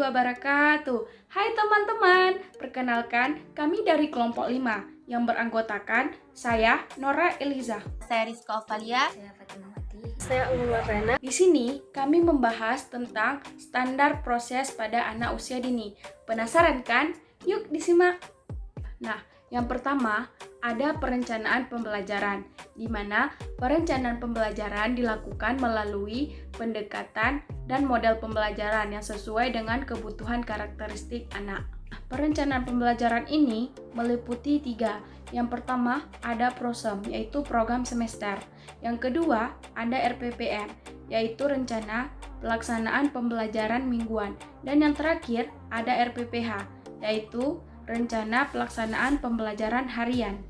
wabarakatuh. Hai teman-teman, perkenalkan kami dari kelompok 5 yang beranggotakan saya Nora Eliza. Saya Rizka Ovalia. Saya Fatimah Mati. Saya Umu Wardana. Di sini kami membahas tentang standar proses pada anak usia dini. Penasaran kan? Yuk disimak. Nah, yang pertama ada perencanaan pembelajaran, di mana perencanaan pembelajaran dilakukan melalui pendekatan dan model pembelajaran yang sesuai dengan kebutuhan karakteristik anak. Perencanaan pembelajaran ini meliputi 3. Yang pertama ada PROSEM, yaitu program semester. Yang kedua ada RPPM, yaitu rencana pelaksanaan pembelajaran mingguan. Dan yang terakhir ada RPPH, yaitu rencana pelaksanaan pembelajaran harian.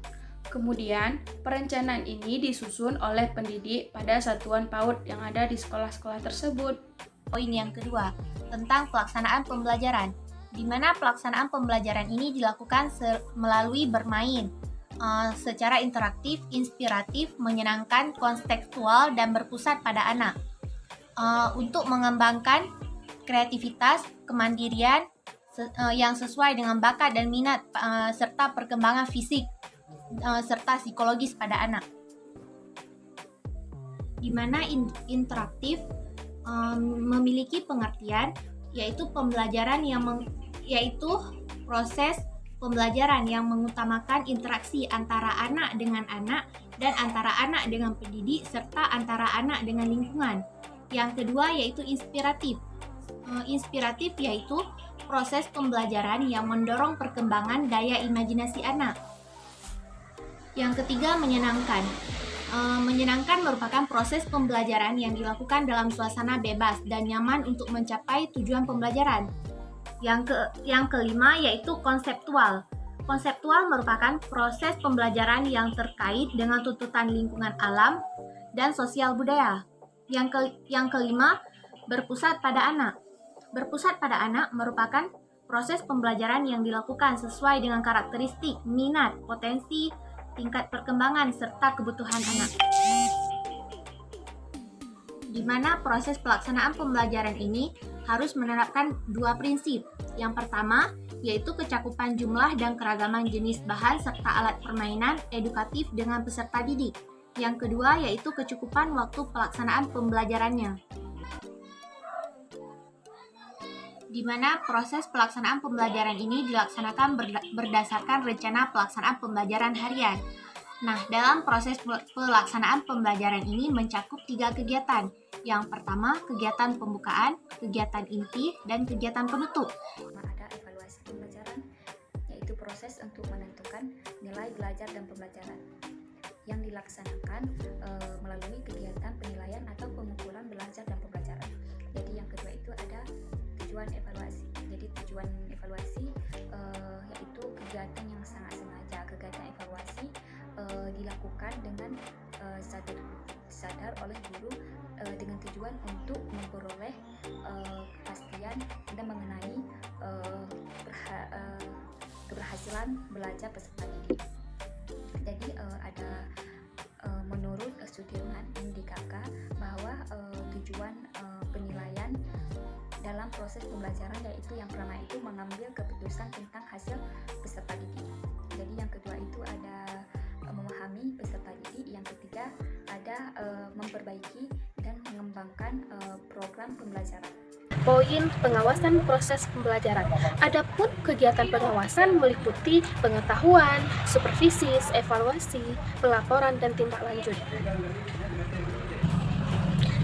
Kemudian, perencanaan ini disusun oleh pendidik pada satuan PAUD yang ada di sekolah-sekolah tersebut. Poin yang kedua, tentang pelaksanaan pembelajaran, di mana pelaksanaan pembelajaran ini dilakukan melalui bermain, secara interaktif, inspiratif, menyenangkan, kontekstual, dan berpusat pada anak, untuk mengembangkan kreativitas, kemandirian, yang sesuai dengan bakat dan minat, serta perkembangan fisik serta psikologis pada anak. Di mana interaktif memiliki pengertian, yaitu pembelajaran yaitu proses pembelajaran yang mengutamakan interaksi antara anak dengan anak dan antara anak dengan pendidik serta antara anak dengan lingkungan. Yang kedua yaitu inspiratif. Inspiratif yaitu proses pembelajaran yang mendorong perkembangan daya imajinasi anak. Yang ketiga, menyenangkan. Menyenangkan merupakan proses pembelajaran yang dilakukan dalam suasana bebas dan nyaman untuk mencapai tujuan pembelajaran. Yang kelima yaitu konseptual. Konseptual merupakan proses pembelajaran yang terkait dengan tuntutan lingkungan alam dan sosial budaya. Yang kelima, berpusat pada anak. Berpusat pada anak merupakan proses pembelajaran yang dilakukan sesuai dengan karakteristik, minat, potensi, tingkat perkembangan, serta kebutuhan anak. Di mana proses pelaksanaan pembelajaran ini harus menerapkan 2 prinsip. Yang pertama, yaitu kecakupan jumlah dan keragaman jenis bahan serta alat permainan edukatif dengan peserta didik. Yang kedua, yaitu kecukupan waktu pelaksanaan pembelajarannya. Di mana proses pelaksanaan pembelajaran ini dilaksanakan berdasarkan rencana pelaksanaan pembelajaran harian. Nah, dalam proses pelaksanaan pembelajaran ini mencakup 3 kegiatan. Yang pertama, kegiatan pembukaan, kegiatan inti, dan kegiatan penutup. Ada evaluasi pembelajaran, yaitu proses untuk menentukan nilai belajar dan pembelajaran yang dilaksanakan melalui kegiatan penilaian atau pengukuran belajar dan pembelajaran. Jadi yang kedua itu ada tujuan evaluasi. Jadi tujuan evaluasi yaitu kegiatan yang sangat sengaja. Kegiatan evaluasi dilakukan dengan sadar oleh guru dengan tujuan untuk memperoleh kepastian dan mengenai keberhasilan belajar peserta didik. Jadi ada menurut Sudirman MDKK bahwa tujuan penilaian dalam proses pembelajaran yaitu yang pertama itu mengambil keputusan tentang hasil peserta didik. Jadi yang kedua itu ada memahami peserta didik. Yang ketiga ada memperbaiki dan mengembangkan program pembelajaran. Poin pengawasan proses pembelajaran. Adapun kegiatan pengawasan meliputi pengetahuan, supervisi, evaluasi, pelaporan, dan tindak lanjut.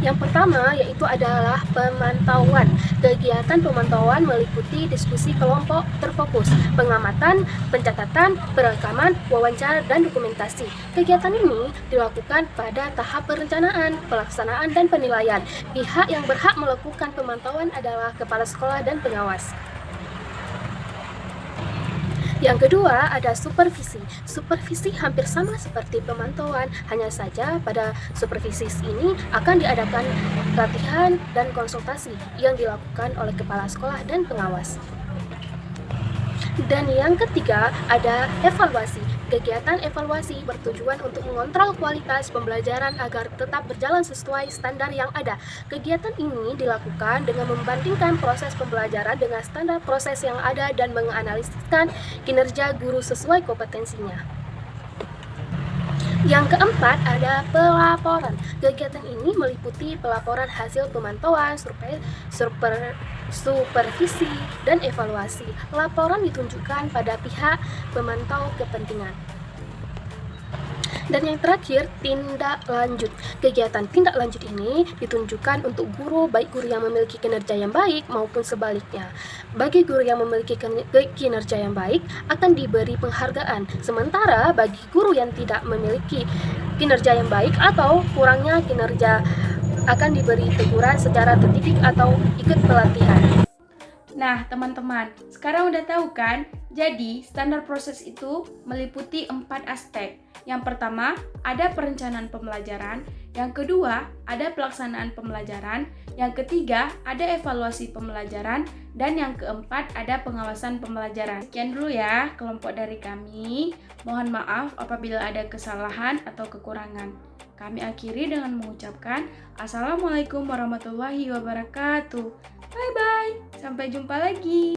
Yang pertama yaitu adalah pemantauan. Kegiatan pemantauan meliputi diskusi kelompok terfokus, pengamatan, pencatatan, perekaman, wawancara, dan dokumentasi. Kegiatan ini dilakukan pada tahap perencanaan, pelaksanaan, dan penilaian. Pihak yang berhak melakukan pemantauan adalah kepala sekolah dan pengawas. Yang kedua ada supervisi. Supervisi hampir sama seperti pemantauan, hanya saja pada supervisi ini akan diadakan pelatihan dan konsultasi yang dilakukan oleh kepala sekolah dan pengawas. Dan yang ketiga ada evaluasi. Kegiatan evaluasi bertujuan untuk mengontrol kualitas pembelajaran agar tetap berjalan sesuai standar yang ada. Kegiatan ini dilakukan dengan membandingkan proses pembelajaran dengan standar proses yang ada dan menganalisiskan kinerja guru sesuai kompetensinya. Yang keempat ada pelaporan. Kegiatan ini meliputi pelaporan hasil pemantauan, supervisi, dan evaluasi. Laporan ditunjukkan pada pihak pemantau kepentingan. Dan yang terakhir, tindak lanjut. Kegiatan tindak lanjut ini ditunjukkan untuk guru, baik guru yang memiliki kinerja yang baik maupun sebaliknya. Bagi guru yang memiliki kinerja yang baik akan diberi penghargaan, sementara bagi guru yang tidak memiliki kinerja yang baik atau kurangnya kinerja akan diberi teguran secara terdidik atau ikut pelatihan. Nah, teman-teman, sekarang udah tahu kan? Jadi, standar proses itu meliputi 4 aspek. Yang pertama, ada perencanaan pembelajaran. Yang kedua, ada pelaksanaan pembelajaran. Yang ketiga, ada evaluasi pembelajaran. Dan yang keempat, ada pengawasan pembelajaran. Sekian dulu ya kelompok dari kami. Mohon maaf apabila ada kesalahan atau kekurangan. Kami akhiri dengan mengucapkan Assalamualaikum warahmatullahi wabarakatuh. Bye-bye, sampai jumpa lagi.